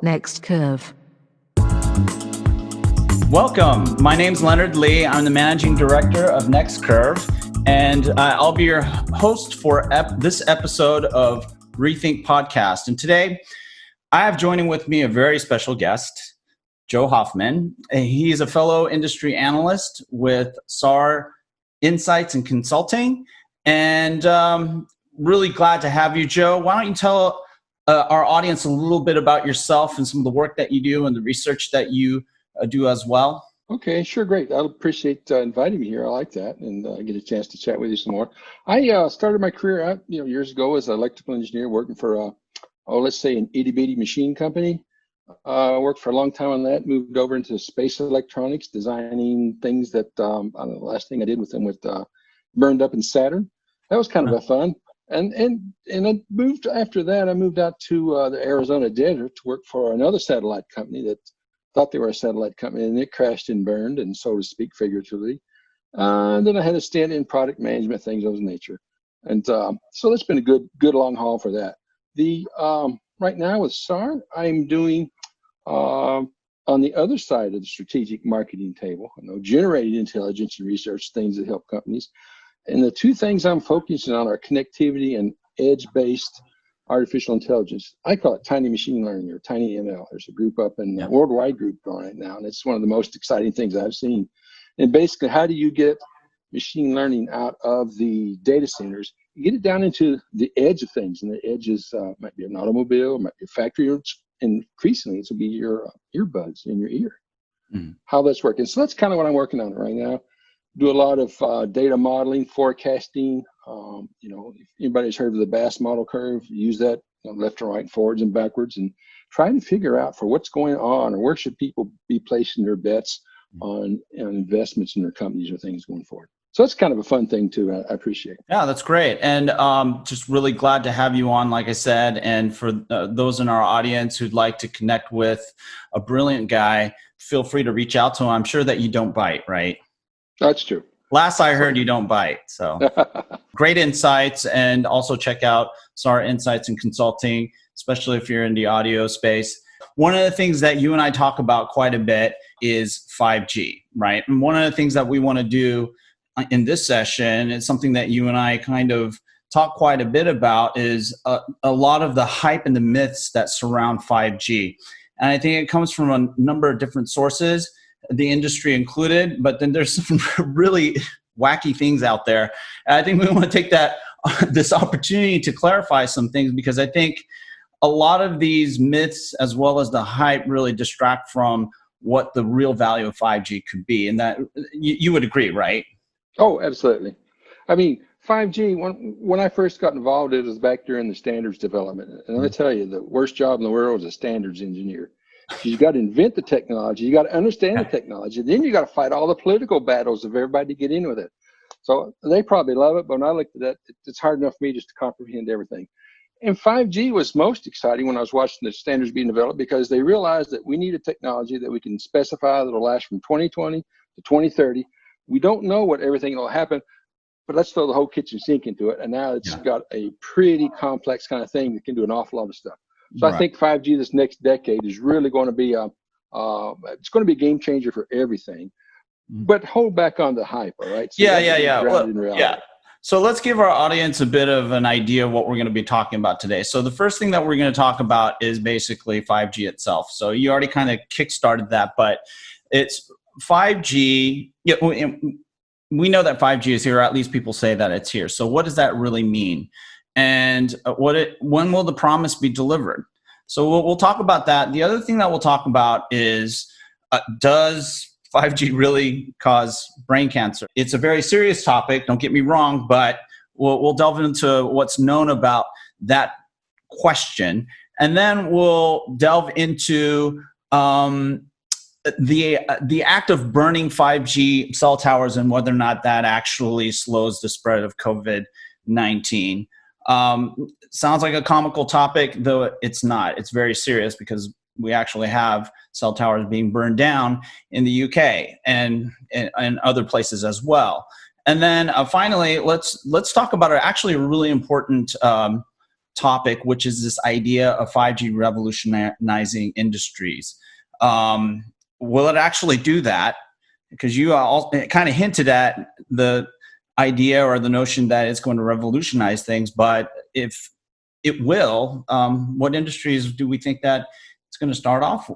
Next Curve. Welcome. My name's Leonard Lee. I'm the managing director of neXt Curve, and I'll be your host for this episode of reThink podcast. And today, I have joining with me a very special guest, Joe Hoffman. He's a fellow industry analyst with SAR Insights and Consulting, and really glad to have you, Joe. Why don't you tell our audience a little bit about yourself and some of the work that you do and the research that you do as well? Okay, sure, great. I appreciate inviting me here. I like that, and get a chance to chat with you some more. I started my career out, years ago as an electrical engineer, working for let's say an itty bitty machine company. Worked for a long time on that. Moved over into space electronics, designing things that I don't know, the last thing I did with them burned up in Saturn. That was kind of a fun. And I moved after that. I moved out to the Arizona desert to work for another satellite company that thought they were a satellite company, and it crashed and burned, and so to speak, figuratively. And then I had a stint in product management, things of that nature. And so that's been a good long haul for that. Right now with SAR, I'm doing on the other side of the strategic marketing table, generating intelligence and research, things that help companies. And the two things I'm focusing on are connectivity and edge-based artificial intelligence. I call it tiny machine learning or tiny ML. There's a group up in a worldwide group going right now, and it's one of the most exciting things I've seen. And basically, how do you get machine learning out of the data centers? You get it down into the edge of things, and the edges might be an automobile, might be a factory, and increasingly it will be your earbuds in your ear. How that's working. So that's kind of what I'm working on right now. Do a lot of data modeling, forecasting. If anybody's heard of the Bass model curve, use that left and right, forwards and backwards, and try to figure out for what's going on or where should people be placing their bets on investments in their companies or things going forward. So that's kind of a fun thing too. I appreciate. Yeah, that's great. And just really glad to have you on, like I said. And for those in our audience who'd like to connect with a brilliant guy, feel free to reach out to him. I'm sure that you don't bite, right? That's true. Last I heard, you don't bite. So great insights. And also check out SAR Insights and Consulting, especially if you're in the audio space. One of the things that you and I talk about quite a bit is 5G, right? And one of the things that we want to do in this session is something that you and I kind of talk quite a bit about is a lot of the hype and the myths that surround 5G. And I think it comes from a number of different sources, the industry included, but then there's some really wacky things out there. And I think we want to take this opportunity to clarify some things, because I think a lot of these myths as well as the hype really distract from what the real value of 5G could be. And that you would agree, right? Oh, absolutely. I mean, 5G, when I first got involved, it was back during the standards development. And I tell you, the worst job in the world is a standards engineer. You got to invent the technology, you got to understand the technology, then you got to fight all the political battles of everybody to get in with it. So they probably love it, but when I looked at that, it's hard enough for me just to comprehend everything. And 5G was most exciting when I was watching the standards being developed, because they realized that we need a technology that we can specify that will last from 2020 to 2030. We don't know what everything will happen, but let's throw the whole kitchen sink into it. And now it's got a pretty complex kind of thing that can do an awful lot of stuff. So I think 5G this next decade is really going to be it's going to be a game changer for everything. But hold back on the hype, all right? So Yeah. So let's give our audience a bit of an idea of what we're going to be talking about today. So the first thing that we're going to talk about is basically 5G itself. So you already kind of kickstarted that, but it's 5G. Yeah, we know that 5G is here, or at least people say that it's here. So what does that really mean? And when will the promise be delivered? So we'll talk about that. The other thing that we'll talk about is, does 5G really cause brain cancer? It's a very serious topic, don't get me wrong, but we'll delve into what's known about that question. And then we'll delve into the act of burning 5G cell towers and whether or not that actually slows the spread of COVID-19. Sounds like a comical topic, though it's not. It's very serious because we actually have cell towers being burned down in the UK and other places as well. And then finally, let's talk about actually a really important topic, which is this idea of 5G revolutionizing industries. Will it actually do that? Because you all kind of hinted at the idea or the notion that it's going to revolutionize things, but if it will, what industries do we think that it's going to start off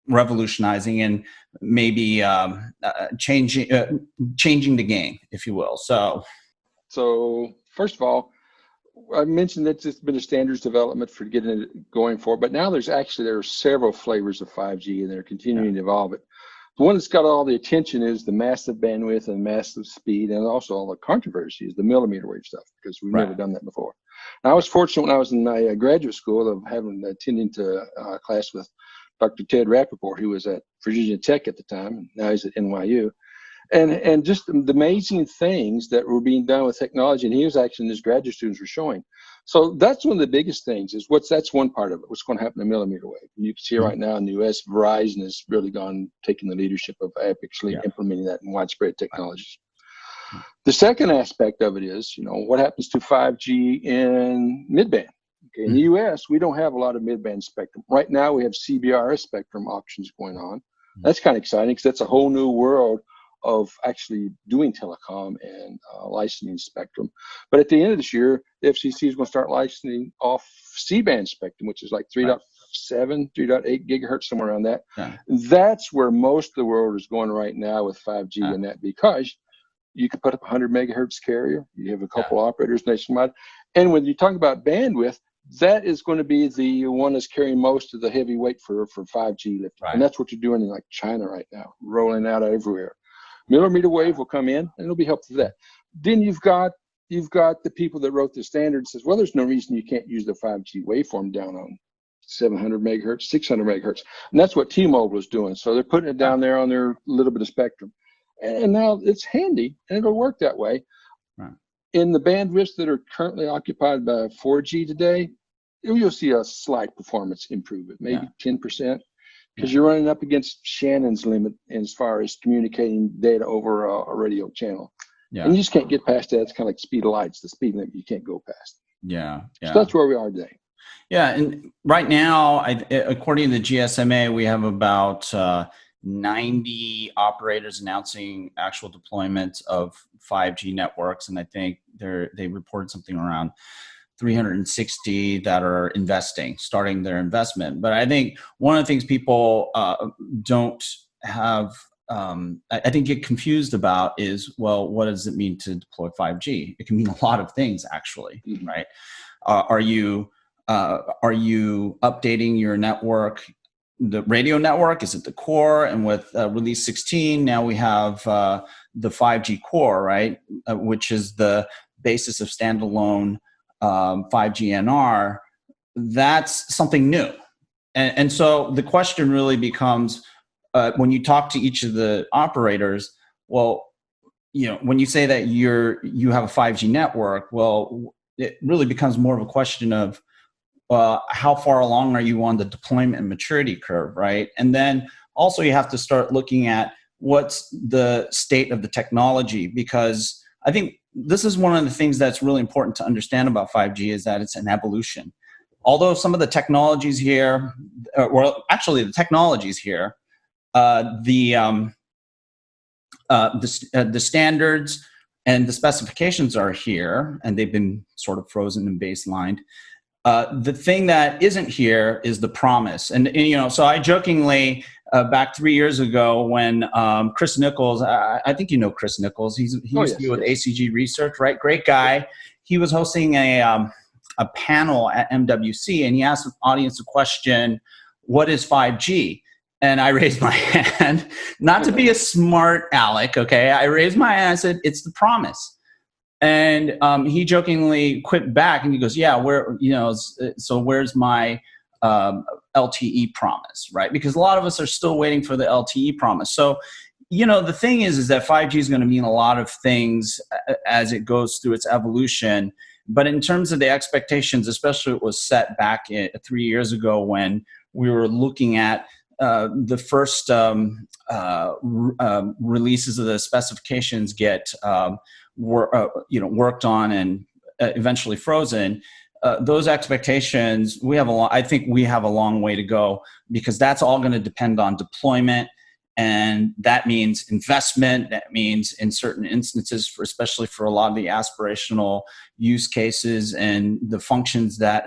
revolutionizing and maybe changing the game, if you will? So first of all, I mentioned that it's been a standards development for getting it going for, but now there are several flavors of 5G, and they're continuing to evolve it. The one that's got all the attention is the massive bandwidth and massive speed, and also all the controversy is the millimeter wave stuff, because we've never done that before. And I was fortunate when I was in my graduate school of attending to a class with Dr. Ted Rappaport, who was at Virginia Tech at the time, and now he's at NYU. And just the amazing things that were being done with technology, and he was actually, his graduate students were showing. So that's one of the biggest things is that's one part of it, what's going to happen to millimeter wave. And you can see right now in the US, Verizon has really taking the leadership of actually implementing that in widespread technologies. The second aspect of it is, what happens to 5G in midband? Okay, in the US, we don't have a lot of midband spectrum. Right now, we have CBRS spectrum auctions going on. That's kind of exciting because that's a whole new world of actually doing telecom and licensing spectrum. But at the end of this year, the FCC is going to start licensing off C-band spectrum, which is like 3.7, 3.8 gigahertz, somewhere around that. Yeah. That's where most of the world is going right now with 5G and that, because you can put up a 100 megahertz carrier. You have a couple operators nationwide. And when you talk about bandwidth, that is going to be the one that's carrying most of the heavy weight for 5G lift. And that's what you're doing in like China right now, rolling out everywhere. Millimeter wave will come in, and it'll be helpful for that. Then you've got the people that wrote the standard says, well, there's no reason you can't use the 5G waveform down on 700 megahertz, 600 megahertz. And that's what T-Mobile is doing. So they're putting it down there on their little bit of spectrum. And now it's handy, and it'll work that way. In the bandwidths that are currently occupied by 4G today, you'll see a slight performance improvement, maybe 10%. Because you're running up against Shannon's limit as far as communicating data over a radio channel. And you just can't get past that. It's kind of like speed of lights, the speed limit you can't go past. So that's where we are today. And right now, according to the GSMA, we have about 90 operators announcing actual deployment of 5G networks. And I think they reported something around 360 that are starting their investment. But I think one of the things people don't have, I think get confused about is, well, what does it mean to deploy 5G? It can mean a lot of things, actually, right? Are you updating your network, the radio network? Is it the core? And with release 16, now we have the 5G core, right? Which is the basis of standalone 5G NR. That's something new. And so the question really becomes, when you talk to each of the operators, well, when you say that you have a 5G network, well, it really becomes more of a question of how far along are you on the deployment and maturity curve, right? And then also you have to start looking at what's the state of the technology, because I think this is one of the things that's really important to understand about 5G is that it's an evolution. Although some of the technologies here, the technologies here, the standards and the specifications are here, and they've been sort of frozen and baselined. The thing that isn't here is the promise. And so I jokingly, back 3 years ago when Chris Nichols, I think you know Chris Nichols, he used to be with ACG Research, right? Great guy. He was hosting a panel at MWC, and he asked the audience a question, what is 5G? And I raised my hand, not to be a smart aleck, okay? I raised my hand and said, it's the promise. And he jokingly quipped back, and he goes, "Yeah, so where's my LTE promise, right?" Because a lot of us are still waiting for the LTE promise. So, the thing is that 5G is going to mean a lot of things as it goes through its evolution. But in terms of the expectations, especially it was set back 3 years ago when we were looking at the first releases of the specifications get worked on and eventually frozen. those expectations, I think we have a long way to go, because that's all going to depend on deployment. And that means investment. That means in certain instances, especially for a lot of the aspirational use cases and the functions that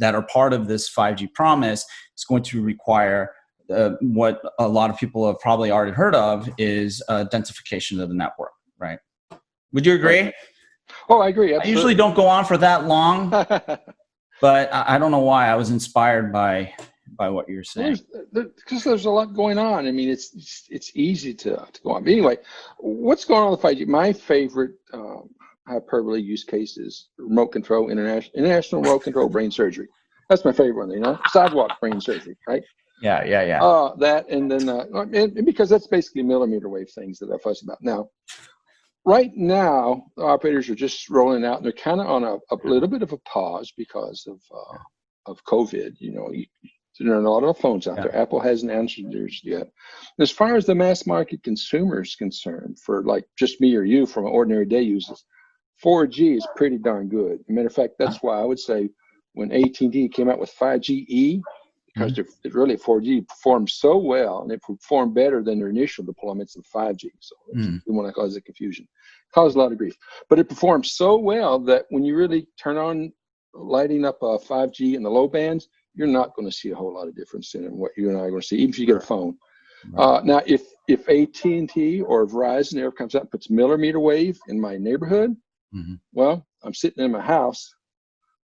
are part of this 5G promise, it's going to require what a lot of people have probably already heard of is densification of the network, right? Would you agree? Oh, I agree. Absolutely. I usually don't go on for that long, but I don't know why. I was inspired by what you're saying. Because there's a lot going on. I mean, it's easy to go on. But anyway, what's going on with 5G? My favorite hyperbole use case is remote control, international remote control brain surgery. That's my favorite one, sidewalk brain surgery, right? Yeah. That, and then, and because that's basically millimeter wave things that I fuss about. Now, right now, the operators are just rolling out, and they're kind of on a little bit of a pause because of COVID. There are a lot of phones out there. Apple hasn't answered theirs yet. As far as the mass market consumer is concerned, for like just me or you from an ordinary day uses, 4G is pretty darn good. As a matter of fact, that's why I would say when AT&T came out with 5GE, because it really 4G performed so well, and it performed better than their initial deployments of 5G. So we want to cause the confusion. Caused a lot of grief. But it performed so well that when you really turn on lighting up 5G in the low bands, you're not going to see a whole lot of difference in what you and I are going to see, even if you get a phone. Right. Now, if AT&T or Verizon ever comes out and puts millimeter wave in my neighborhood, well, I'm sitting in my house.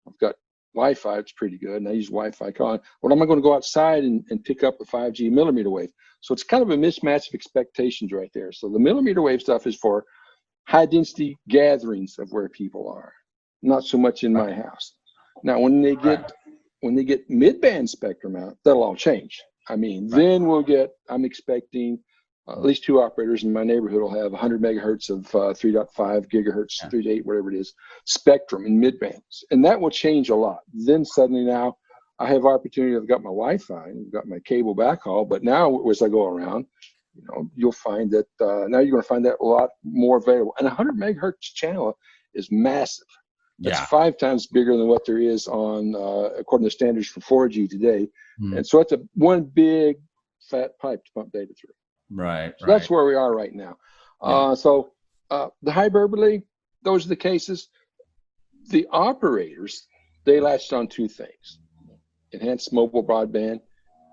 I've got Wi-Fi. It's pretty good, and I use Wi-Fi calling. Well, am I going to go outside and pick up the 5G millimeter wave? So it's kind of a mismatch of expectations right there. So the millimeter wave stuff is for high-density gatherings of where people are, not so much in my house. Now, when they get mid-band spectrum out, that'll all change. I mean, then I'm expecting at least 2 operators in my neighborhood will have 100 megahertz of 3.5 gigahertz, 3.8, whatever it is, spectrum in mid-bands. And that will change a lot. Then suddenly now I have opportunity. I've got my Wi-Fi, I've got my cable backhaul, but now as I go around, you'll find that now you're going to find that a lot more available. And 100 megahertz channel is massive. That's 5 times bigger than what there is on, according to standards for 4G today. And so it's one big fat pipe to pump data through. Right. So that's where we are right now. So the hyperbole, those are the cases. The operators, they latched on 2 things: enhanced mobile broadband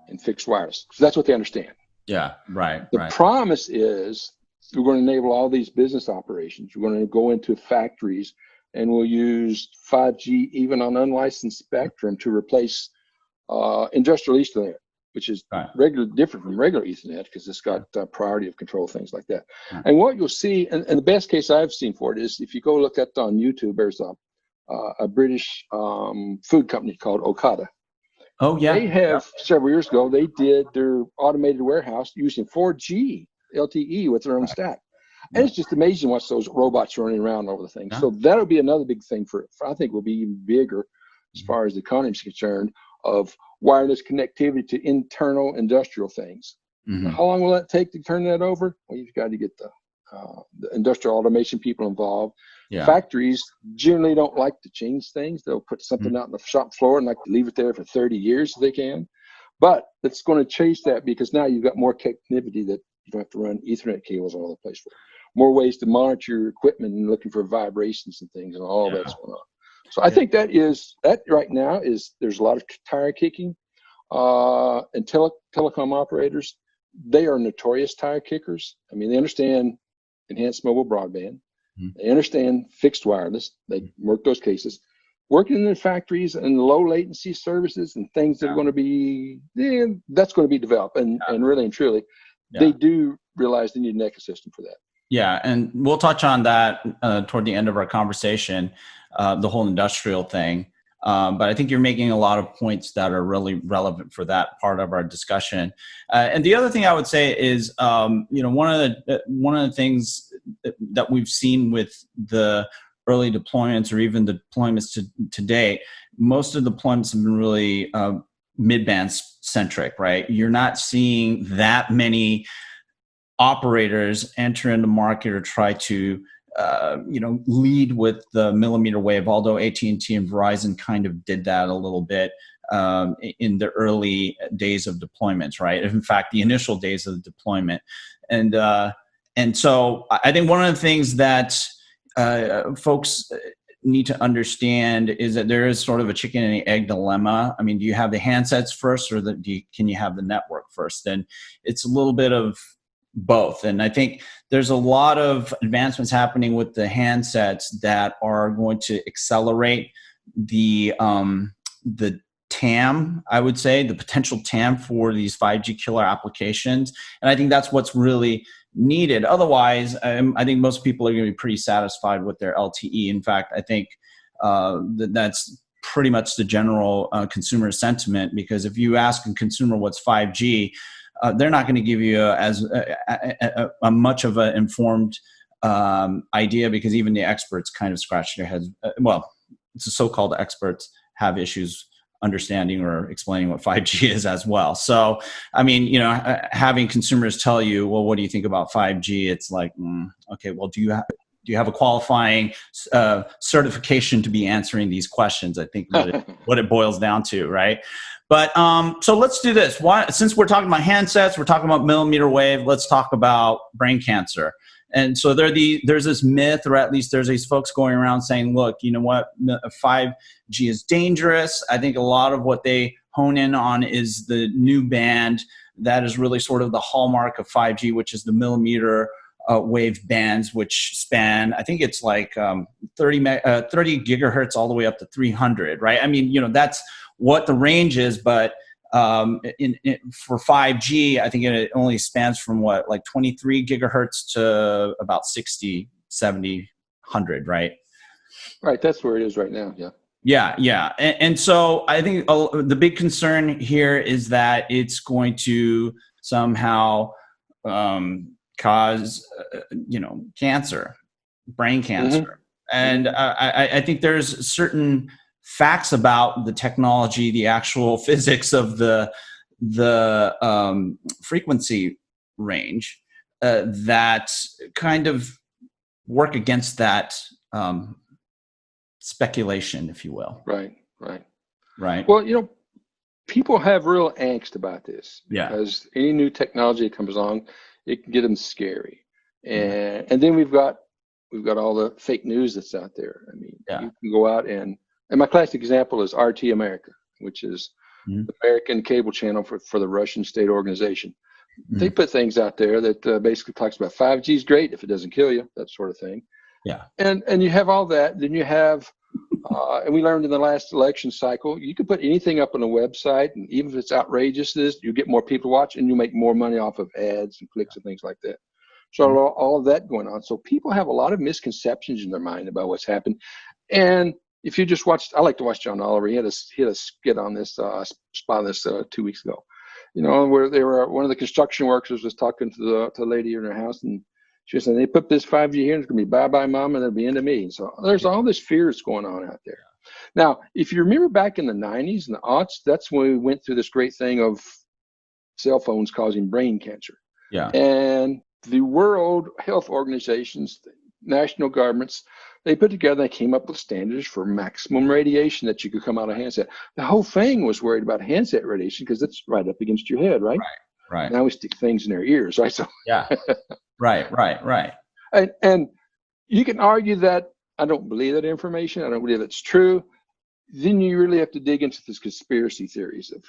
and fixed wireless. So that's what they understand. Yeah, right. The promise is we're going to enable all these business operations. We're going to go into factories, and we'll use 5G even on unlicensed spectrum to replace industrial Ethernet, which is different from regular Ethernet because it's got priority of control, things like that. And what you'll see, and the best case I've seen for it is if you go look at on YouTube, there's a British food company called Okada. Oh, yeah. They have several years ago, they did their automated warehouse using 4G LTE with their own stack. And it's just amazing watch those robots running around over the thing. So that'll be another big thing I think will be even bigger as far as the economy is concerned, of wireless connectivity to internal industrial things. How long will that take to turn that over? Well, you've got to get the industrial automation people involved. Factories generally don't like to change things. They'll put something out on the shop floor and like to leave it there for 30 years if they can. But it's going to change that because now you've got more connectivity that you don't have to run Ethernet cables all over the place for. More ways to monitor your equipment and looking for vibrations and things, and all that's going on. So I think that right now there's a lot of tire kicking, and telecom operators, they are notorious tire kickers. I mean, they understand enhanced mobile broadband. They understand fixed wireless. They work those cases. Working in the factories and low latency services and things that are going to be, that's going to be developed. And really and truly, they do realize they need an ecosystem for that. Yeah, and we'll touch on that toward the end of our conversation, the whole industrial thing. But I think you're making a lot of points that are really relevant for that part of our discussion. And the other thing I would say is, one of the things that we've seen with the early deployments or even the deployments to date, most of the deployments have been really mid-band centric, right? You're not seeing that many operators enter into market or try to lead with the millimeter wave, although AT&T and Verizon kind of did that a little bit in the early days of deployments, right? In fact, the initial days of the deployment. And so I think one of the things that folks need to understand is that there is sort of a chicken and egg dilemma. I mean, do you have the handsets first, or can you have the network first? And it's a little bit of both. And I think there's a lot of advancements happening with the handsets that are going to accelerate the TAM, I would say, the potential TAM for these 5G killer applications. And I think that's what's really needed. Otherwise, I think most people are going to be pretty satisfied with their LTE. In fact, I think that's pretty much the general consumer sentiment, because if you ask a consumer what's 5G, they're not going to give you a much of an informed idea, because even the experts kind of scratch their heads. Well, it's the so-called experts have issues understanding or explaining what 5G is as well. So, I mean, having consumers tell you, well, what do you think about 5G? It's like, okay, well, do you have a qualifying certification to be answering these questions? I think what it boils down to, right? But so let's do this. Since we're talking about handsets, we're talking about millimeter wave, let's talk about brain cancer. And so there's this myth, or at least there's these folks going around saying, look, you know what, 5G is dangerous. I think a lot of what they hone in on is the new band that is really sort of the hallmark of 5G, which is the millimeter wave bands, which span, I think it's like 30 gigahertz all the way up to 300, right? I mean, that's what the range is, but for 5G, I think it only spans from like 23 gigahertz to about 60, 70, 100, right? Right, that's where it is right now, yeah. Yeah. And so I think the big concern here is that it's going to somehow cause, cancer, brain cancer. Mm-hmm. And I think there's certain facts about the technology, the actual physics of the frequency range that kind of work against that speculation, if you will. Right. Well, people have real angst about this. Yeah. Because any new technology that comes along, it can get them scary. And then we've got all the fake news that's out there. I mean, you can go out and my classic example is RT America, which is the American cable channel for the Russian state organization. They put things out there that basically talks about 5G is great if it doesn't kill you, that sort of thing. Yeah. And you have all that. Then you have, and we learned in the last election cycle, you can put anything up on a website, and even if it's outrageous, you get more people to watch, and you make more money off of ads and clicks and things like that. So all of that going on. So people have a lot of misconceptions in their mind about what's happened. And if you just watched, I like to watch John Oliver. He had a skit on this, spot on this 2 weeks ago. Where one of the construction workers was talking to the lady in her house, and she said, they put this 5G here, and it's going to be bye-bye, mom, and it'll be into me. So there's all this fear that's going on out there. Now, if you remember back in the 90s and the aughts, that's when we went through this great thing of cell phones causing brain cancer. Yeah. And the World Health Organizations, the national governments, they put together, they came up with standards for maximum radiation that you could come out of a handset. The whole thing was worried about handset radiation because it's right up against your head, right? Right. Now we stick things in their ears, right? So yeah. Right. And you can argue that I don't believe that information. I don't believe it's true. Then you really have to dig into this conspiracy theories of,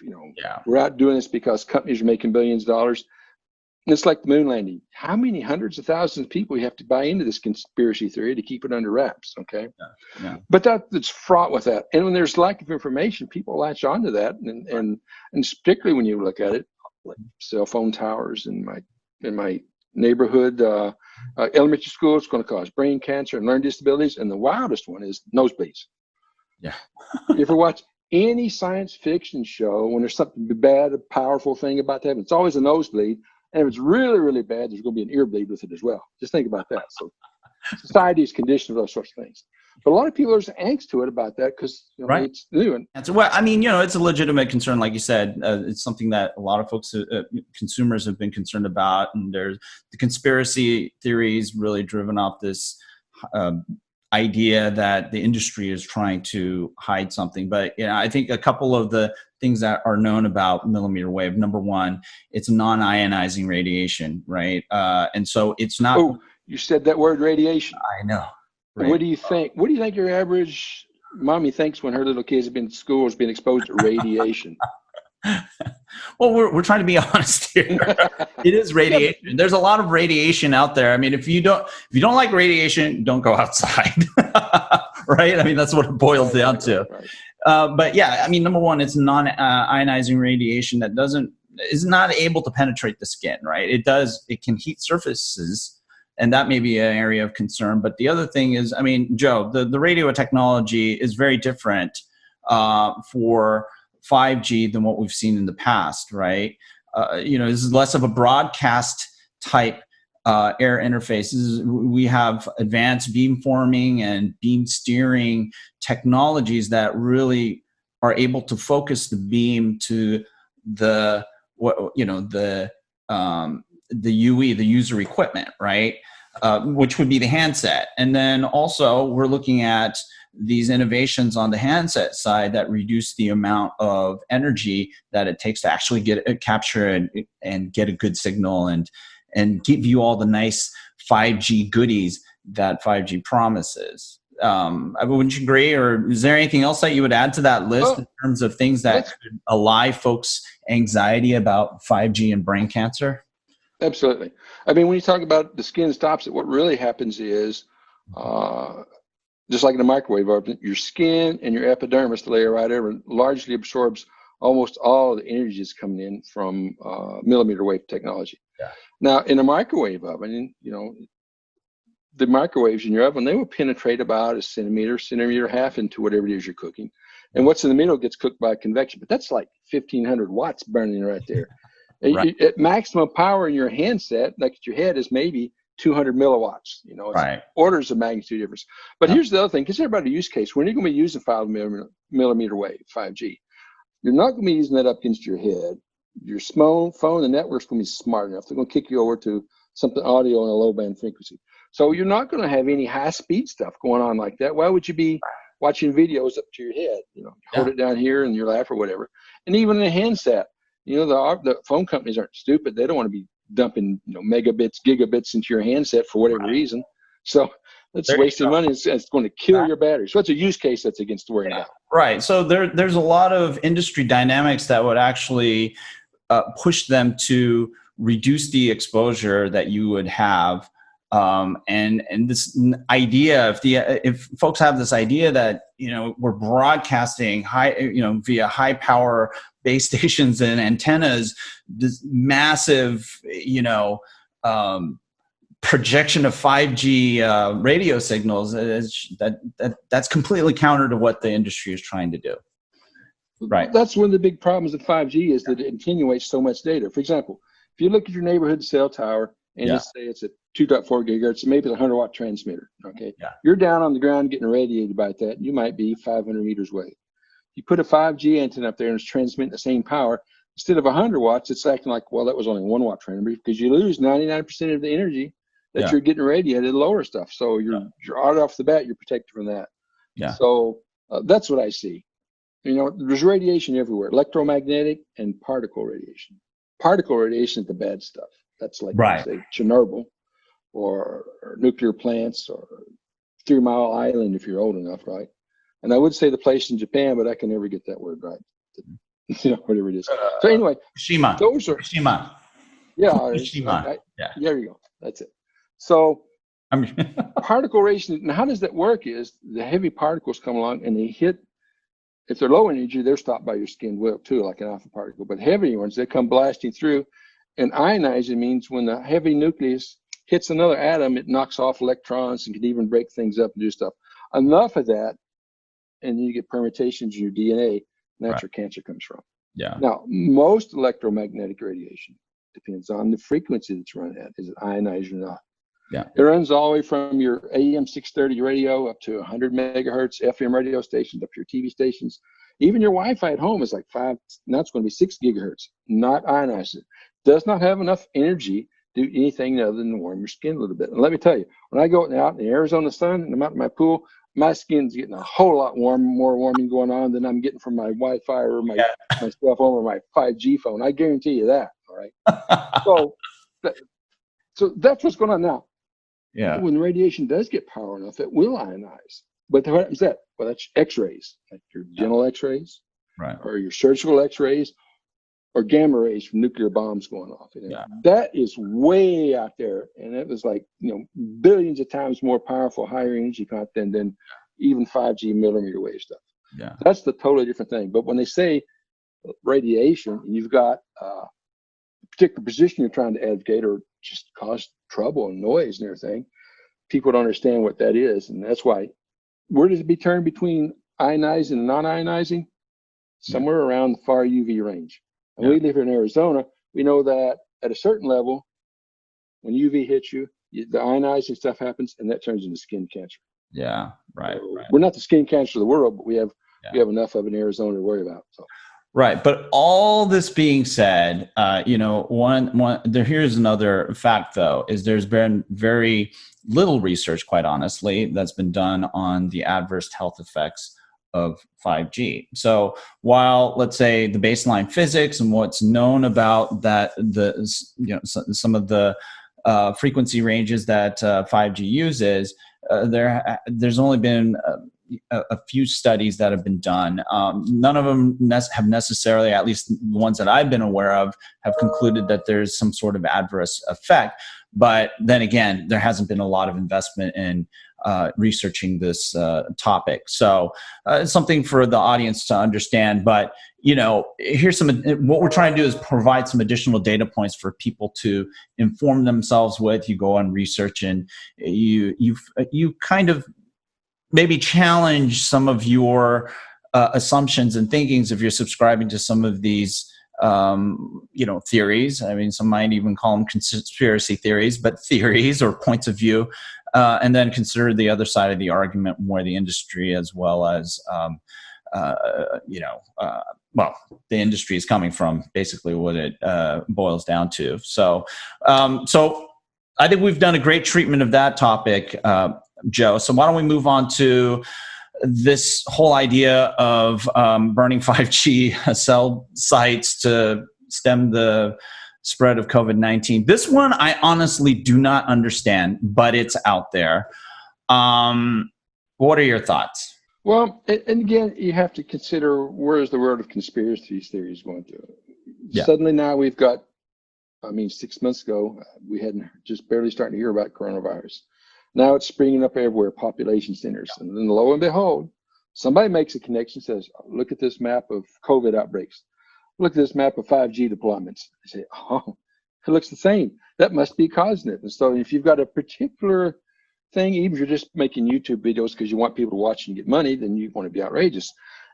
we're out doing this because companies are making billions of dollars. And it's like the moon landing. How many hundreds of thousands of people you have to buy into this conspiracy theory to keep it under wraps, okay? Yeah. But that's fraught with that. And when there's lack of information, people latch onto that. And particularly when you look at it, like cell phone towers in my neighborhood, elementary school, it's going to cause brain cancer and learning disabilities. And the wildest one is nosebleeds. Yeah. You ever watch any science fiction show when there's something bad, a powerful thing about that? It's always a nosebleed. And if it's really, really bad, there's going to be an ear bleed with it as well. Just think about that. So society is conditioned with those sorts of things. But a lot of people are angst to it about that because it's new. And well, I mean, it's a legitimate concern, like you said. It's something that a lot of folks, consumers, have been concerned about. And there's the conspiracy theories really driven off this idea that the industry is trying to hide something. But I think a couple of the things that are known about millimeter wave. Number one, it's non-ionizing radiation, right? And so it's not. Oh, you said that word, radiation. I know. Right. What do you think? What do you think your average mommy thinks when her little kids have been in school, has been exposed to radiation? Well, we're trying to be honest here. It is radiation. There's a lot of radiation out there. I mean, if you don't like radiation, don't go outside. Right? I mean, that's what it boils down to. Right. But yeah, I mean, number one, it's non-ionizing radiation that is not able to penetrate the skin, right? It can heat surfaces, and that may be an area of concern. But the other thing is, I mean, Joe, the radio technology is very different for 5G than what we've seen in the past, right? This is less of a broadcast type air interfaces. We have advanced beamforming and beam steering technologies that really are able to focus the beam to the UE, the user equipment, right? Which would be the handset. And then also we're looking at these innovations on the handset side that reduce the amount of energy that it takes to actually capture and get a good signal and give you all the nice 5G goodies that 5G promises. Wouldn't you agree? Or is there anything else that you would add to that list in terms of things that could allay folks' anxiety about 5G and brain cancer? Absolutely. I mean, when you talk about the skin stops it, what really happens is, just like in a microwave oven, your skin and your epidermis, the layer right over, largely absorbs almost all of the energy that's coming in from millimeter wave technology. Yeah. Now, in a microwave oven, the microwaves in your oven, they will penetrate about a centimeter and a half into whatever it is you're cooking. And what's in the middle gets cooked by convection, but that's like 1,500 watts burning right there. Right. At maximum power in your handset, like at your head, is maybe 200 milliwatts. It's right. Orders of magnitude difference. But here's the other thing: consider about a use case. When you're going to be using 5 millimeter wave, 5G, you're not going to be using that up against your head. Your phone, the network's going to be smart enough. They're going to kick you over to something audio on a low band frequency. So you're not going to have any high speed stuff going on like that. Why would you be watching videos up to your head? Hold it down here in your lap or whatever. And even in a handset, the phone companies aren't stupid. They don't want to be dumping megabits, gigabits into your handset for whatever reason. So that's wasting money. It's going to kill your battery. So it's a use case that's against the worrying about. Right. So there's a lot of industry dynamics that would actually push them to reduce the exposure that you would have. And this idea, if folks have this idea that we're broadcasting via high power base stations and antennas, this massive projection of 5G radio signals, that's completely counter to what the industry is trying to do. Right. That's one of the big problems of 5G is that it attenuates so much data. For example, if you look at your neighborhood cell tower and let's say it's a 2.4 gigahertz, maybe it's a 100-watt transmitter. Okay. Yeah. You're down on the ground getting irradiated by that. You might be 500 meters away. You put a 5G antenna up there and it's transmitting the same power. Instead of 100 watts, it's acting like, well, that was only 1 watt transmitter, because you lose 99% of the energy that you're getting irradiated, lower stuff. So you're right off the bat, you're protected from that. Yeah. So that's what I see. There's radiation everywhere, electromagnetic and particle radiation. Particle radiation is the bad stuff. That's like, say, Chernobyl or nuclear plants or 3 Mile Island if you're old enough, right? And I would say the place in Japan, but I can never get that word right. Whatever it is. So anyway, Fukushima. Those are Fukushima. Yeah. Fukushima. There you go. That's it. So particle radiation. Now, how does that work? Is the heavy particles come along and they hit. If they're low energy, they're stopped by your skin well too, like an alpha particle. But heavy ones, they come blasting through. And ionizing means when the heavy nucleus hits another atom, it knocks off electrons and can even break things up and do stuff. Enough of that, and you get permutations in your DNA, and that's where cancer comes from. Yeah. Now, most electromagnetic radiation depends on the frequency that's run at. Is it ionized or not? Yeah. It runs all the way from your AM 630 radio up to 100 megahertz FM radio stations, up to your TV stations. Even your Wi-Fi at home is like 5, now it's going to be 6 gigahertz, not ionized. It does not have enough energy do anything other than warm your skin a little bit. And let me tell you, when I go out in the Arizona sun and I'm out in my pool, my skin's getting a whole lot more warming going on than I'm getting from my Wi-Fi or my cell phone or my 5G phone. I guarantee you that. All right. So that's what's going on now. Yeah. When radiation does get power enough, it will ionize. But what happens that? Well, that's X-rays, like your dental X-rays, right, or your surgical X-rays, or gamma rays from nuclear bombs going off. That is way out there, and it was like billions of times more powerful, higher energy content than even 5G millimeter wave stuff. Yeah, that's the totally different thing. But when they say radiation, and you've got a particular position you're trying to advocate or just cause trouble and noise and everything, people don't understand what that is, and that's why. Where does it be turned between ionizing and non-ionizing? Somewhere around the far UV range. And we live here in Arizona. We know that at a certain level, when UV hits you, the ionizing stuff happens, and that turns into skin cancer. Yeah, right. So right. We're not the skin cancer of the world, but we have enough of it in Arizona to worry about. So. Right, but all this being said, here's another fact though: is there's been very little research, quite honestly, that's been done on the adverse health effects of 5G. So while, let's say, the baseline physics and what's known about that, some of the frequency ranges that 5G uses, there's only been a few studies that have been done. None of them have necessarily, at least the ones that I've been aware of, have concluded that there's some sort of adverse effect. But then again, there hasn't been a lot of investment in researching this topic. So it's something for the audience to understand. But here's what we're trying to do is provide some additional data points for people to inform themselves with. You go on research and you kind of maybe challenge some of your assumptions and thinkings if you're subscribing to some of these theories. I mean, some might even call them conspiracy theories, but theories or points of view, and then consider the other side of the argument, where the industry as well as the industry is coming from, basically what it boils down to. So I think we've done a great treatment of that topic, Joe. So why don't we move on to this whole idea of burning 5G cell sites to stem the spread of COVID-19. This one I honestly do not understand, but it's out there. What are your thoughts? Well, and again, you have to consider, where is the world of conspiracy theories going to? Yeah. Suddenly now we've got, 6 months ago, we hadn't just barely starting to hear about coronavirus. Now it's springing up everywhere, population centers. And then lo and behold, somebody makes a connection, says, look at this map of COVID outbreaks. Look at this map of 5G deployments. I say, oh, it looks the same. That must be causing it. And so if you've got a particular thing, even if you're just making YouTube videos because you want people to watch and get money, then you want to be outrageous.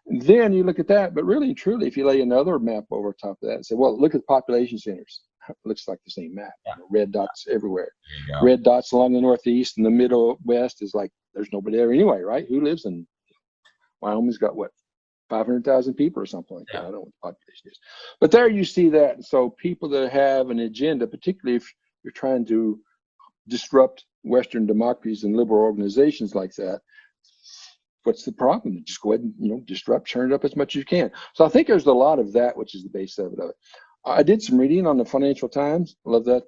And then you look at that. But really and truly, if you lay another map over top of that and say, well, look at the population centers. It looks like the same map. Yeah. Red dots everywhere. Red dots along the northeast, and the middle west is like there's nobody there anyway, right? Who lives in Wyoming's got what, 500,000 people or something like that. I don't know what the population is. But there you see that. And so people that have an agenda, particularly if you're trying to disrupt Western democracies and liberal organizations like that, what's the problem? Just go ahead and disrupt, turn it up as much as you can. So I think there's a lot of that, which is the base of it. I did some reading on the Financial Times. Love that.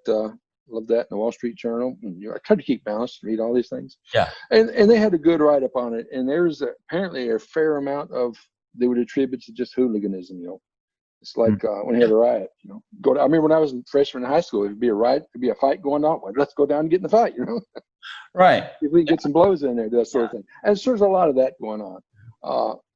Love that in the Wall Street Journal. And, I try to keep balanced, read all these things. Yeah. And they had a good write-up on it. And there's apparently a fair amount of, they would attribute to just hooliganism. It's like when you had a riot. I remember when I was a freshman in high school, it'd be a riot, it'd be a fight going on. Well, let's go down and get in the fight. Right. If we can get some blows in there, that sort of thing. And so there's a lot of that going on.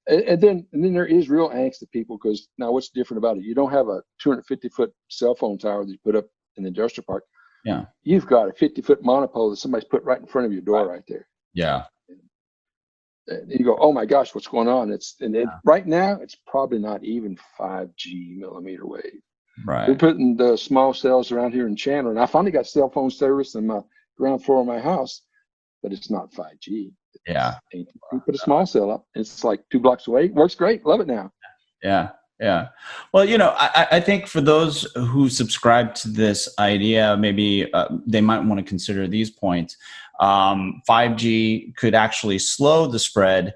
And then there is real angst of people, because now what's different about it? You don't have a 250-foot cell phone tower that you put up in the industrial park. Yeah. You've got a 50-foot monopole that somebody's put right in front of your door right there. Yeah. And you go, oh my gosh, what's going on? Right now, it's probably not even 5G millimeter wave. Right. We're putting the small cells around here in Chandler, and I finally got cell phone service in my ground floor of my house, but it's not 5G. We put a small cell up. It's like 2 blocks away. Works great. Love it now. Yeah. Yeah. Well, you know, I think for those who subscribe to this idea, maybe they might want to consider these points. 5G could actually slow the spread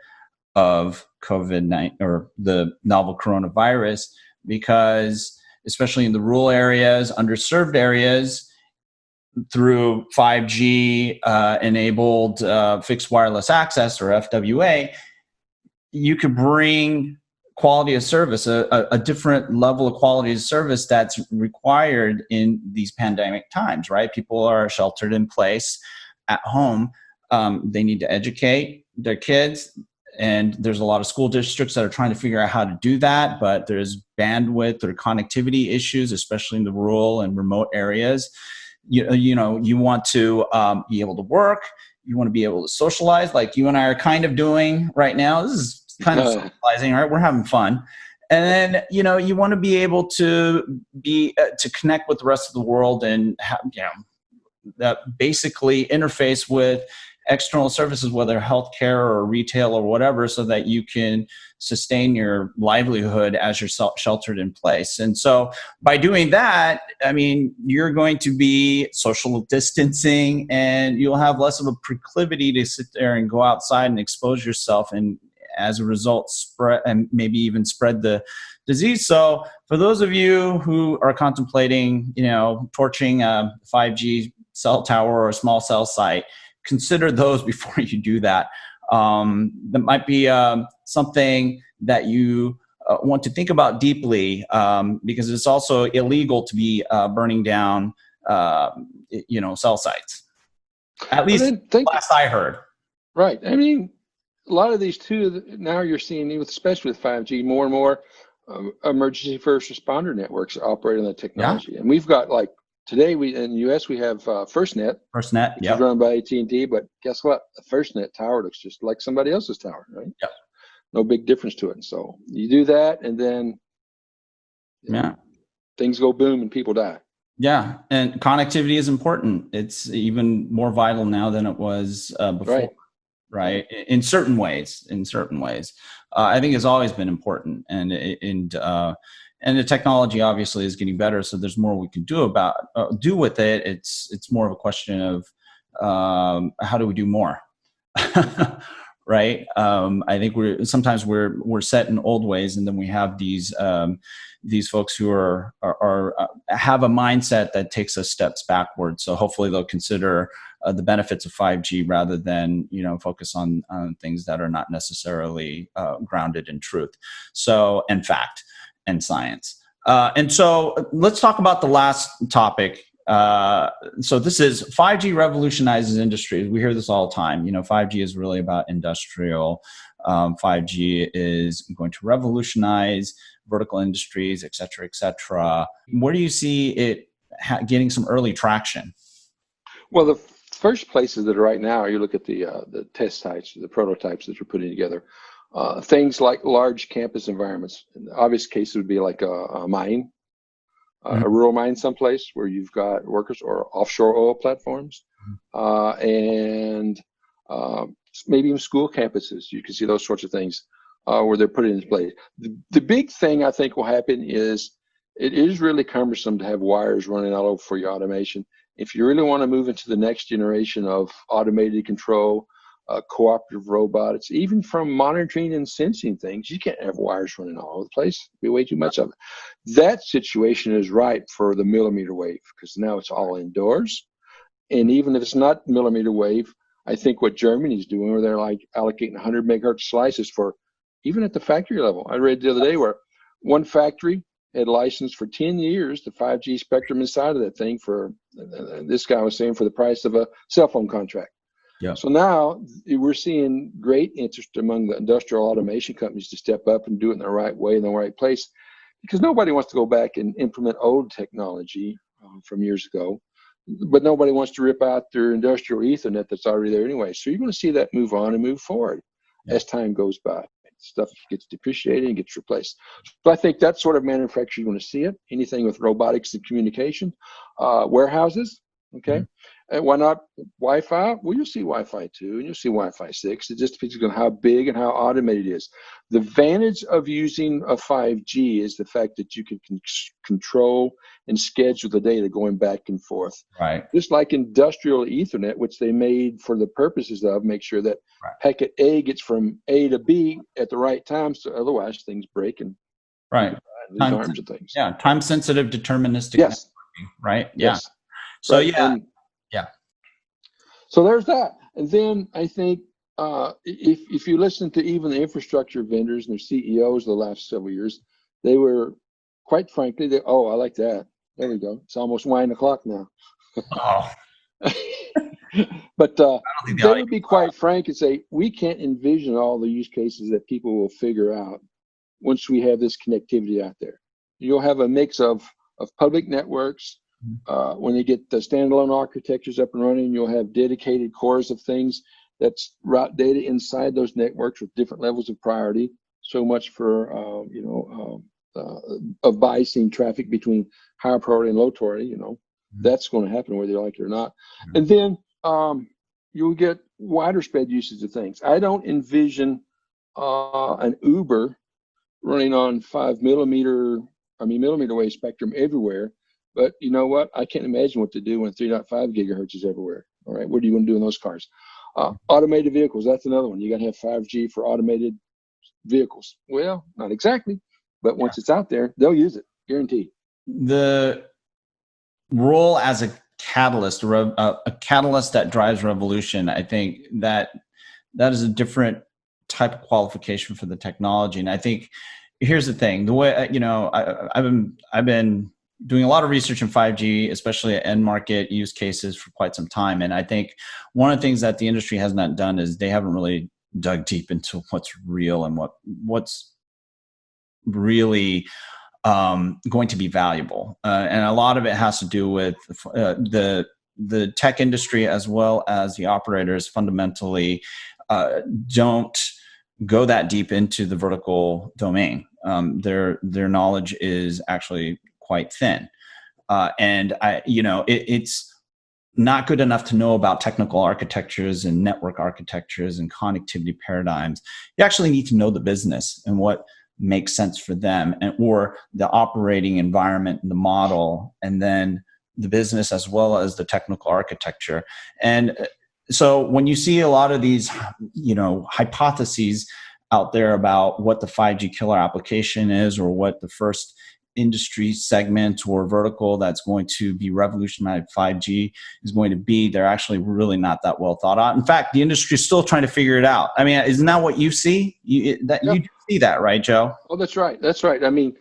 of COVID-19 or the novel coronavirus, because especially in the rural areas, underserved areas, through 5G enabled fixed wireless access, or FWA, you could bring quality of service, a different level of quality of service that's required in these pandemic times, right? People are sheltered in place at home. They need to educate their kids. And there's a lot of school districts that are trying to figure out how to do that, but there's bandwidth or connectivity issues, especially in the rural and remote areas. You know, you want to be able to work. You want to be able to socialize, like you and I are kind of doing right now. This is kind of socializing, right? We're having fun. And then, you know, you want to be able to be to connect with the rest of the world and have, you know, that basically interface with external services, whether healthcare or retail or whatever, so that you can sustain your livelihood as you're sheltered in place. And so by doing that, I mean, you're going to be social distancing, and you'll have less of a proclivity to sit there and go outside and expose yourself, and as a result spread, and maybe even spread the disease. So for those of you who are contemplating, you know, torching a 5G cell tower or a small cell site, consider those before you do that. That might be something that you want to think about deeply, because it's also illegal to be burning down, you know, cell sites. At least last I heard. Right. I mean, a lot of these too, now you're seeing, especially with 5G, more and more emergency first responder networks operate on the technology. Yeah. And we've got, like, today in the U.S. we have FirstNet. FirstNet, which is run by AT&T, but guess what? The FirstNet tower looks just like somebody else's tower, right? Yep. No big difference to it. And so you do that, and then things go boom and people die. Yeah, and connectivity is important. It's even more vital now than it was before. Right. In certain ways. I think it's always been important, and the technology obviously is getting better, so there's more we can do with it. It's more of a question of how do we do more, right? I think we're set in old ways, and then we have these folks who are have a mindset that takes us steps backwards. So hopefully they'll consider the benefits of 5G rather than, you know, focus on things that are not necessarily grounded in truth. So, and fact and science. And so let's talk about the last topic. So this is 5G revolutionizes industries. We hear this all the time. You know, 5G is really about industrial. 5G is going to revolutionize vertical industries, et cetera, et cetera. Where do you see it getting some early traction? Well, the first places that are right now, you look at the test sites, the prototypes that you're putting together, things like large campus environments. In the obvious case would be like a mine, a rural mine someplace where you've got workers, or offshore oil platforms, and maybe even school campuses. You can see those sorts of things where they're put into place. The big thing I think will happen is it is really cumbersome to have wires running all over for your automation. If you really want to move into the next generation of automated control, cooperative robots, even from monitoring and sensing things, you can't have wires running all over the place. It'd be way too much of it. That situation is ripe for the millimeter wave, because now it's all indoors. And even if it's not millimeter wave, I think what Germany's doing, where they're like allocating 100 megahertz slices for, even at the factory level. I read the other day where one factory had licensed for 10 years the 5G spectrum inside of that thing for, this guy was saying, for the price of a cell phone contract. Yeah. So now we're seeing great interest among the industrial automation companies to step up and do it in the right way, in the right place, because nobody wants to go back and implement old technology from years ago, but nobody wants to rip out their industrial Ethernet that's already there anyway. So you're going to see that move on and move forward as time goes by. Stuff gets depreciated and gets replaced. So I think that sort of manufacturing, you want to see it. Anything with robotics and communication, warehouses, okay? Why not Wi-Fi? Well, you'll see Wi-Fi 2 and you'll see Wi-Fi 6. It just depends on how big and how automated it is. The advantage of using a 5G is the fact that you can control and schedule the data going back and forth. Right. Just like industrial Ethernet, which they made for the purposes of make sure that packet A gets from A to B at the right time, so otherwise things break and lose arms and things. Yeah, time-sensitive deterministic yes. networking, right? Yeah. Yes. So right. So there's that. And then I think if you listen to even the infrastructure vendors and their CEOs the last several years, they were, quite frankly, I like that. There we go. It's almost 9 o'clock now. Oh. But they would be quite frank and say, we can't envision all the use cases that people will figure out once we have this connectivity out there. You'll have a mix of public networks. When you get the standalone architectures up and running, you'll have dedicated cores of things that route data inside those networks with different levels of priority. So much for of biasing traffic between higher priority and low priority. That's going to happen whether you like it or not. And then you'll get wider spread usage of things. I don't envision an Uber running on millimeter wave spectrum everywhere. But you know what? I can't imagine what to do when 3.5 gigahertz is everywhere. All right, what do you want to do in those cars? Automated vehicles, that's another one. You got to have 5G for automated vehicles. Well, not exactly, but once it's out there, they'll use it, guaranteed. The role as a catalyst, a catalyst that drives revolution, I think that is a different type of qualification for the technology. And I think here's the thing: the way I've been doing a lot of research in 5G, especially at end market use cases for quite some time. And I think one of the things that the industry has not done is they haven't really dug deep into what's real and what's really going to be valuable. And a lot of it has to do with the tech industry as well as the operators fundamentally don't go that deep into the vertical domain. Their knowledge is actually quite thin. It's not good enough to know about technical architectures and network architectures and connectivity paradigms. You actually need to know the business and what makes sense for them, or the operating environment, the model, and then the business as well as the technical architecture. And so when you see a lot of these, hypotheses out there about what the 5G killer application is, or what the first industry segment or vertical that's going to be revolutionized 5G is going to be, they're actually really not that well thought out. In fact, the industry is still trying to figure it out. I mean, isn't that what you see? You see that, right, Joe? Oh, that's right. That's right. I mean,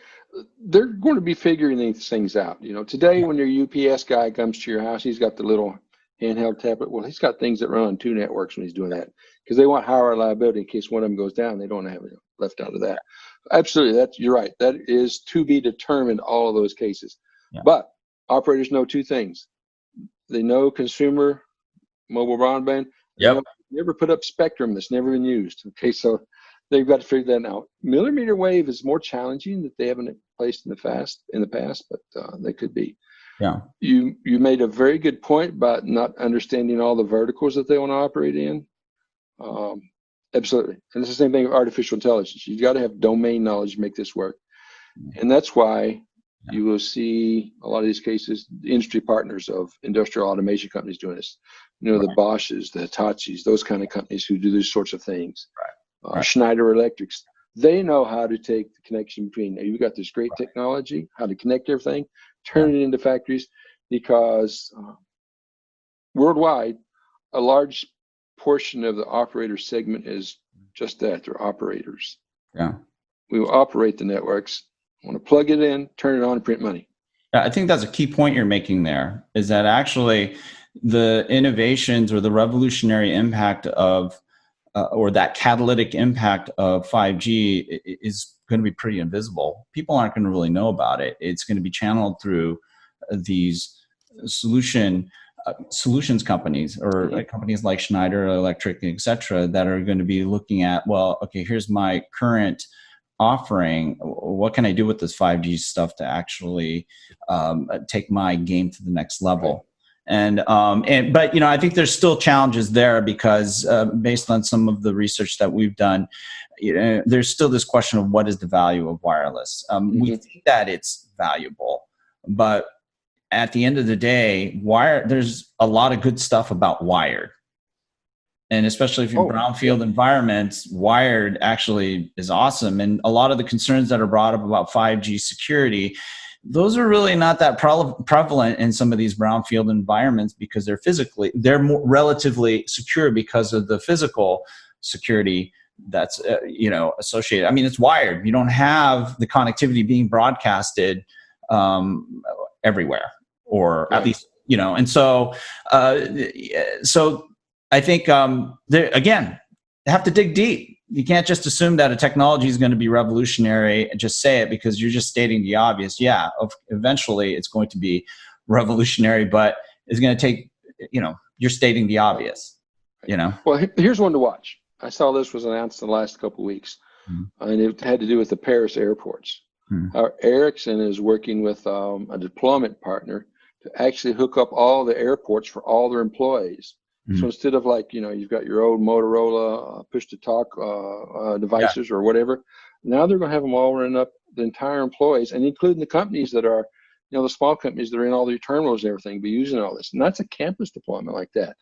they're going to be figuring these things out. Today when your UPS guy comes to your house, he's got the little handheld tablet. Well, he's got things that run on 2 networks when he's doing that, because they want higher reliability in case one of them goes down. They don't have it left out of that. Absolutely, you're right. That is to be determined, all of those cases. Yeah. But operators know 2 things. They know consumer mobile broadband. They never put up spectrum that's never been used. Okay, so they've got to figure that out. Millimeter wave is more challenging that they haven't placed in the past, but they could be. Yeah. You made a very good point about not understanding all the verticals that they want to operate in. Absolutely. And it's the same thing with artificial intelligence. You've got to have domain knowledge to make this work. And that's why you will see a lot of these cases, the industry partners of industrial automation companies doing this. The Bosches, the Hitachis, those kind of companies who do these sorts of things. Right. Schneider Electrics, they know how to take the connection between, you've got this great technology, how to connect everything, turn it into factories, because worldwide, a large portion of the operator segment is just that. They're operators. Yeah. We will operate the networks. I want to plug it in, turn it on, and print money. I think that's a key point you're making there, is that actually the innovations or the revolutionary impact of or that catalytic impact of 5G is going to be pretty invisible. People aren't going to really know about it. It's going to be channeled through these solutions companies, or companies like Schneider Electric, et cetera, that are going to be looking at, well, okay, here's my current offering. What can I do with this 5G stuff to actually take my game to the next level? But I think there's still challenges there because based on some of the research that we've done, there's still this question of what is the value of wireless. We think that it's valuable, but at the end of the day, there's a lot of good stuff about wired. And especially if you're brownfield environments, wired actually is awesome. And a lot of the concerns that are brought up about 5G security, those are really not that prevalent in some of these brownfield environments because they're more relatively secure because of the physical security that's associated. I mean, it's wired. You don't have the connectivity being broadcasted everywhere, or at least And so I think again, they have to dig deep. You can't just assume that a technology is going to be revolutionary and just say it because you're just stating the obvious. Yeah, eventually it's going to be revolutionary, but it's going to take, you're stating the obvious, Well, here's one to watch. I saw this was announced in the last couple of weeks, and it had to do with the Paris airports. Ericsson is working with a deployment partner to actually hook up all the airports for all their employees. So instead of you've got your old Motorola push-to-talk devices or whatever, now they're going to have them all run up the entire employees, and including the companies that are, the small companies that are in all their terminals and everything, be using all this. And that's a campus deployment like that.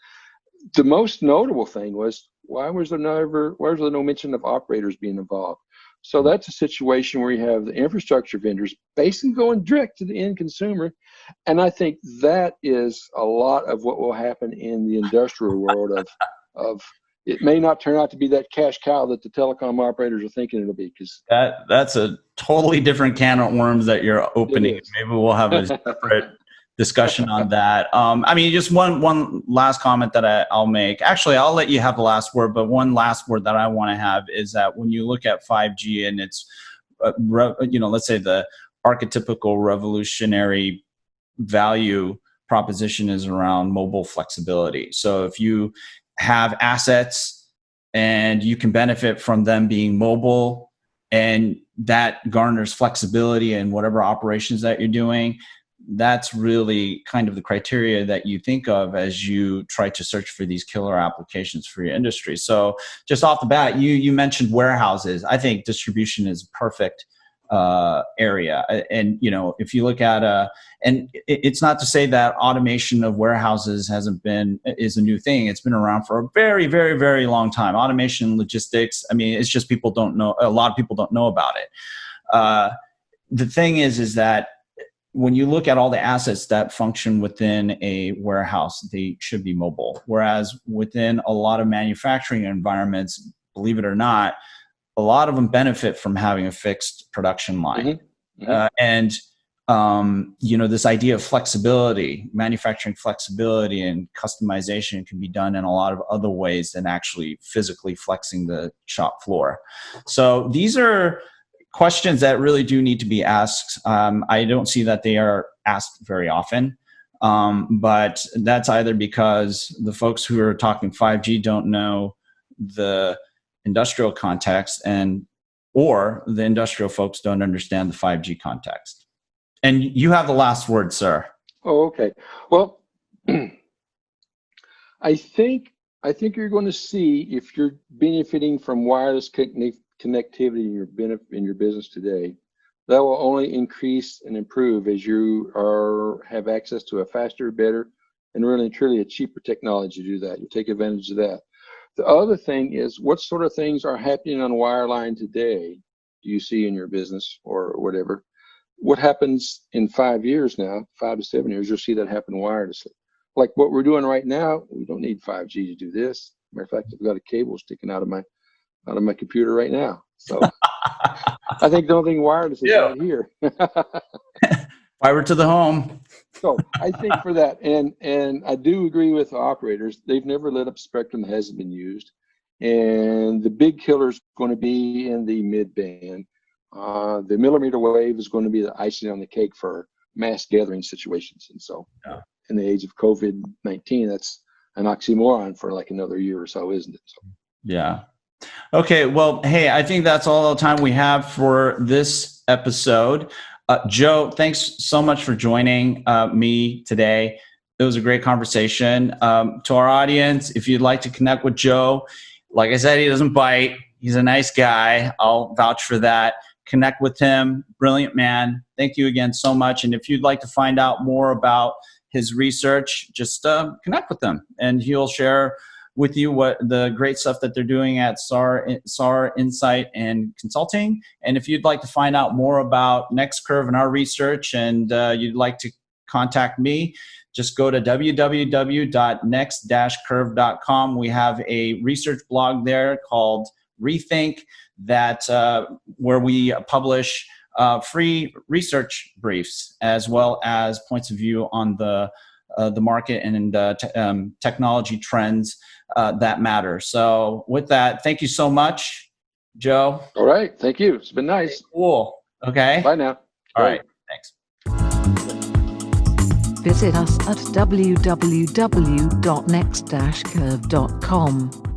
The most notable thing was, why was there no mention of operators being involved? So that's a situation where you have the infrastructure vendors basically going direct to the end consumer. And I think that is a lot of what will happen in the industrial world of it may not turn out to be that cash cow that the telecom operators are thinking it'll be. Because that's a totally different can of worms that you're opening. Maybe we'll have a separate discussion on that. Just one last comment that I'll make. Actually, I'll let you have the last word, but one last word that I want to have is that when you look at 5G and its, let's say the archetypical revolutionary value proposition is around mobile flexibility. So if you have assets and you can benefit from them being mobile, and that garners flexibility in whatever operations that you're doing, that's really kind of the criteria that you think of as you try to search for these killer applications for your industry. So just off the bat, you mentioned warehouses. I think distribution is a perfect area. And, if you look at, and it's not to say that automation of warehouses is a new thing. It's been around for a very, very, very long time. Automation, logistics. It's just people don't know. A lot of people don't know about it. The thing is that when you look at all the assets that function within a warehouse, they should be mobile. Whereas within a lot of manufacturing environments, believe it or not, a lot of them benefit from having a fixed production line. This idea of flexibility, manufacturing flexibility and customization can be done in a lot of other ways than actually physically flexing the shop floor. So these are questions that really do need to be asked. I don't see that they are asked very often, but that's either because the folks who are talking 5G don't know the industrial context, or the industrial folks don't understand the 5G context. And you have the last word, sir. Oh, okay. Well, I think you're going to see, if you're benefiting from wireless connectivity in your business today, that will only increase and improve as you have access to a faster, better, and really and truly a cheaper technology to do that. You take advantage of that. The other thing is, what sort of things are happening on wireline today do you see in your business or whatever? What happens in 5 years now, 5 to 7 years, you'll see that happen wirelessly. Like what we're doing right now, we don't need 5G to do this. Matter of fact, I've got a cable sticking out of my computer right now. So I think the only thing wireless is right here. Fiber to the home. So I think for that, and I do agree with the operators, they've never lit up spectrum that hasn't been used. And the big killer is going to be in the mid-band. The millimeter wave is going to be the icing on the cake for mass gathering situations. And so in the age of COVID-19, that's an oxymoron for like another year or so, isn't it? So. Yeah. Okay. Well, hey, I think that's all the time we have for this episode. Joe, thanks so much for joining me today. It was a great conversation. To our audience, if you'd like to connect with Joe, like I said, he doesn't bite. He's a nice guy. I'll vouch for that. Connect with him. Brilliant man. Thank you again so much. And if you'd like to find out more about his research, just connect with him, and he'll share with you what the great stuff that they're doing at SAR Insight and Consulting. And if you'd like to find out more about NextCurve and our research, and you'd like to contact me, just go to www.next-curve.com. We have a research blog there called reThink that where we publish free research briefs, as well as points of view on the market and technology trends that matter. So with that, thank you so much, Joe. All right. Thank you. It's been nice. Cool. Okay. Bye now. All right. Thanks. Visit us at www.next-curve.com.